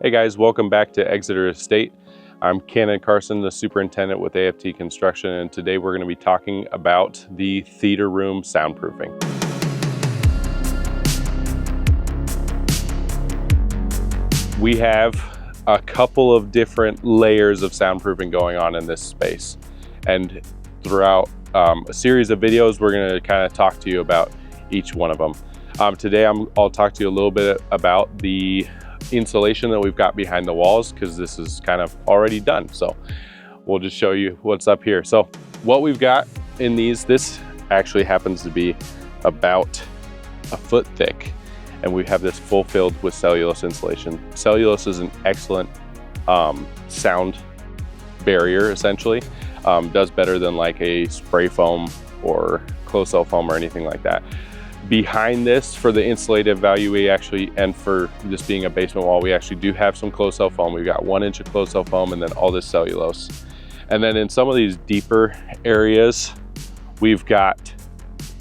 Hey guys, welcome back to Exeter Estate. I'm Canon Carson, the superintendent with AFT Construction, and today we're going to be talking about the theater room soundproofing. We have a couple of different layers of soundproofing going on in this space, and throughout a series of videos we're going to kind of talk to you about each one of them. Today I'll talk to you a little bit about the insulation that we've got behind the walls, because this is kind of already done, so we'll just show you what's up here. So what we've got in these, this actually happens to be about a foot thick, and we have this full filled with cellulose insulation. Cellulose is an excellent sound barrier, essentially. Does better than like a spray foam or closed cell foam or anything like that. Behind this, for the insulative value, we actually, and for this being a basement wall, we actually do have some closed cell foam. We've got 1 inch of closed cell foam and then all this cellulose. And then in some of these deeper areas, we've got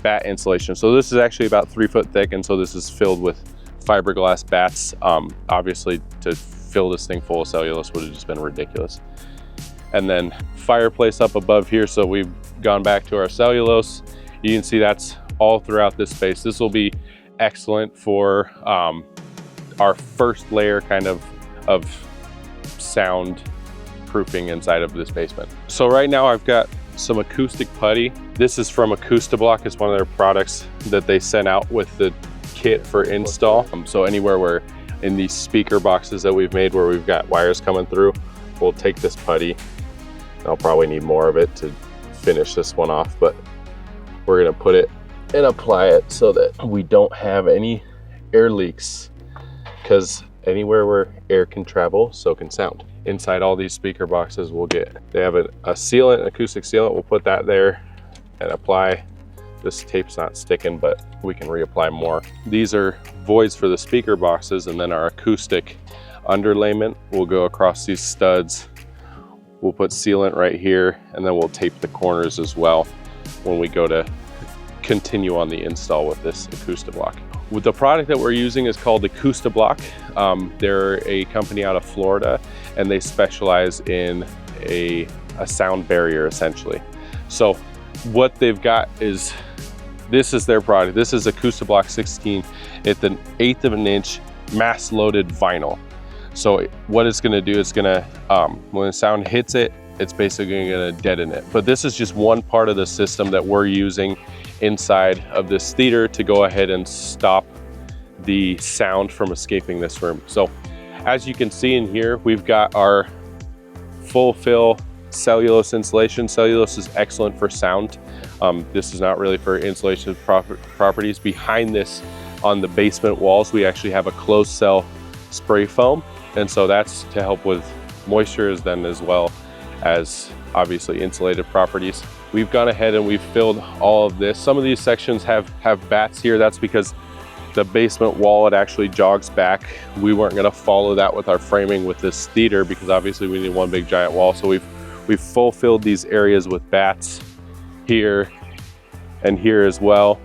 bat insulation. So this is actually about 3 foot thick, and so this is filled with fiberglass bats. Obviously, to fill this thing full of cellulose would have just been ridiculous. And then fireplace up above here, so we've gone back to our cellulose. You can see that's all throughout this space. This will be excellent for our first layer kind of sound proofing inside of this basement. So right now I've got some acoustic putty. This is from Acoustiblok. It's one of their products that they sent out with the kit for install. So anywhere where in these speaker boxes that we've made where we've got wires coming through, we'll take this putty. I'll probably need more of it to finish this one off, but we're gonna put it and apply it so that we don't have any air leaks, because anywhere where air can travel, so can sound. Inside all these speaker boxes, they have a sealant, an acoustic sealant. We'll put that there and apply. This tape's not sticking, but we can reapply more. These are voids for the speaker boxes, and then our acoustic underlayment will go across these studs. We'll put sealant right here, and then we'll tape the corners as well when we go to continue on the install with this Acoustiblok. With the product that we're using is called Acoustiblok. They're a company out of Florida, and they specialize in a sound barrier, essentially. So what they've got is, this is their product. This is Acoustiblok 16. It's an 1/8 of an inch mass loaded vinyl. So what it's gonna do, it's gonna, when the sound hits it, it's basically gonna deaden it. But this is just one part of the system that we're using inside of this theater to go ahead and stop the sound from escaping this room. So as you can see in here, we've got our full fill cellulose insulation. Cellulose is excellent for sound. This is not really for insulation properties. Behind this, on the basement walls, we actually have a closed cell spray foam. And so that's to help with moisture, then as well as obviously insulated properties. We've gone ahead and we've filled all of this. Some of these sections have bats here. That's because the basement wall, it actually jogs back. We weren't gonna follow that with our framing with this theater, because obviously we need one big giant wall. So we've full filled these areas with bats here and here as well.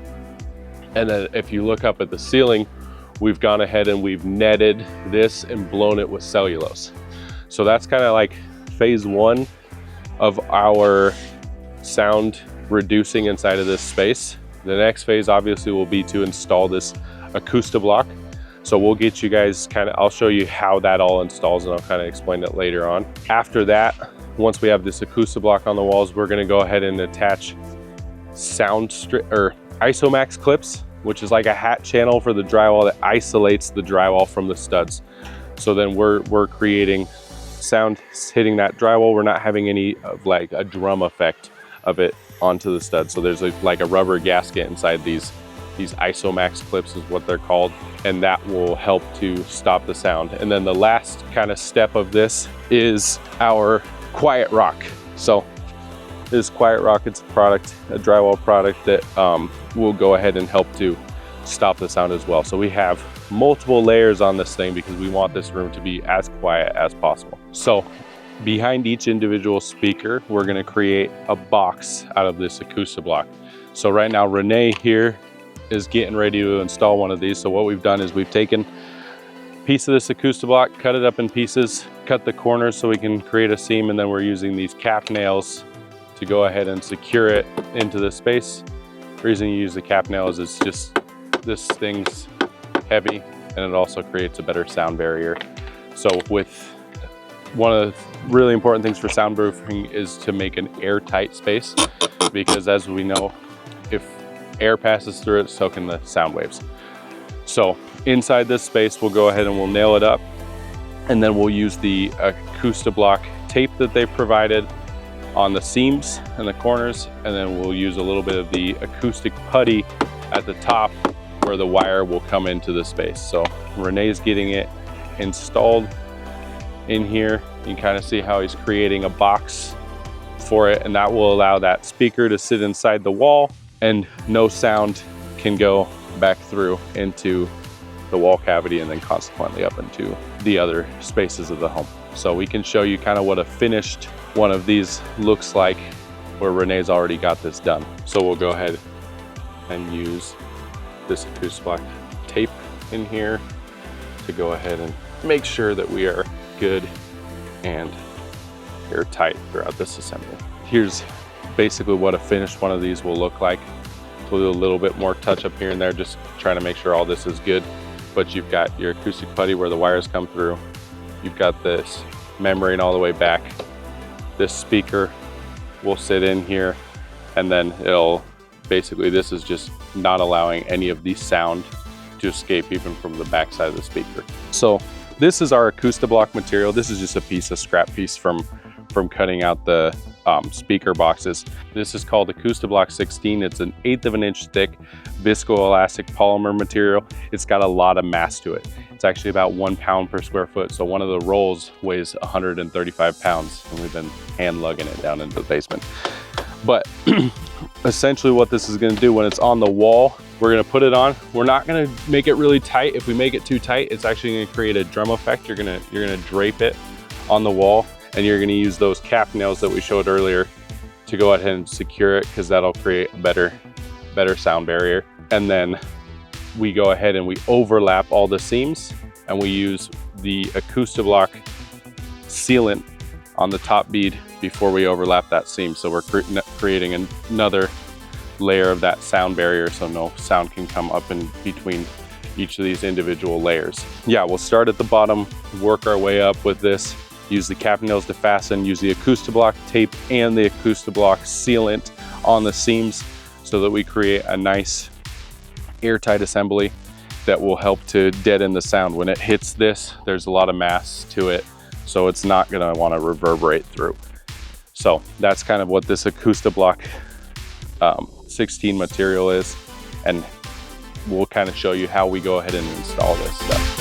And then if you look up at the ceiling, we've gone ahead and we've netted this and blown it with cellulose. So that's kind of like phase 1 of our sound reducing inside of this space. The next phase obviously will be to install this Acoustiblok. So we'll get you guys I'll show you how that all installs, and I'll kind of explain it later on. After that, once we have this Acoustiblok on the walls, we're gonna go ahead and attach sound strip or ISOMAX clips, which is like a hat channel for the drywall that isolates the drywall from the studs. So then we're creating sound hitting that drywall. We're not having any of like a drum effect of it onto the stud. So there's like a rubber gasket inside these ISOMAX clips is what they're called, and that will help to stop the sound. And then the last kind of step of this is our Quiet Rock. So this Quiet Rock, it's a drywall product that will go ahead and help to stop the sound as well. So we have multiple layers on this thing because we want this room to be as quiet as possible. So behind each individual speaker, we're gonna create a box out of this Acoustiblok. So right now, Renee here is getting ready to install one of these. So what we've done is we've taken piece of this Acoustiblok, cut it up in pieces, cut the corners so we can create a seam, and then we're using these cap nails to go ahead and secure it into the space. The reason you use the cap nails is just this thing's heavy and it also creates a better sound barrier. So with one of the really important things for soundproofing is to make an airtight space, because as we know, if air passes through it, so can the sound waves. So inside this space, we'll go ahead and we'll nail it up, and then we'll use the Acoustiblok tape that they provided on the seams and the corners, and then we'll use a little bit of the acoustic putty at the top where the wire will come into the space. So Renee's getting it installed in here. You can kind of see how he's creating a box for it, and that will allow that speaker to sit inside the wall and no sound can go back through into the wall cavity and then consequently up into the other spaces of the home. So we can show you kind of what a finished one of these looks like, where Renee's already got this done. So we'll go ahead and use this Acoustiblok tape in here to go ahead and make sure that we are good and airtight throughout this assembly. Here's basically what a finished one of these will look like. We'll do a little bit more touch up here and there, just trying to make sure all this is good. But you've got your acoustic putty where the wires come through. You've got this membrane all the way back. This speaker will sit in here, and then it'll basically, this is just not allowing any of the sound to escape even from the back side of the speaker. So this is our Acoustiblok material. This is just a piece of scrap piece from cutting out the speaker boxes. This is called Acoustiblok 16. It's an 1/8 of an inch thick viscoelastic polymer material. It's got a lot of mass to it. It's actually about 1 pound per square foot. So one of the rolls weighs 135 pounds, and we've been hand lugging it down into the basement. But essentially what this is gonna do when it's on the wall, we're gonna put it on. We're not gonna make it really tight. If we make it too tight, it's actually gonna create a drum effect. You're gonna drape it on the wall, and you're gonna use those cap nails that we showed earlier to go ahead and secure it, because that'll create a better sound barrier. And then we go ahead and we overlap all the seams, and we use the Acoustiblok sealant on the top bead before we overlap that seam. So we're creating another layer of that sound barrier so no sound can come up in between each of these individual layers. Yeah, we'll start at the bottom, work our way up with this, use the cap nails to fasten, use the Acoustiblok tape and the Acoustiblok sealant on the seams so that we create a nice airtight assembly that will help to deaden the sound. When it hits this, there's a lot of mass to it, so it's not gonna wanna reverberate through. So that's kind of what this Acoustiblok 16 material is, and we'll kind of show you how we go ahead and install this stuff.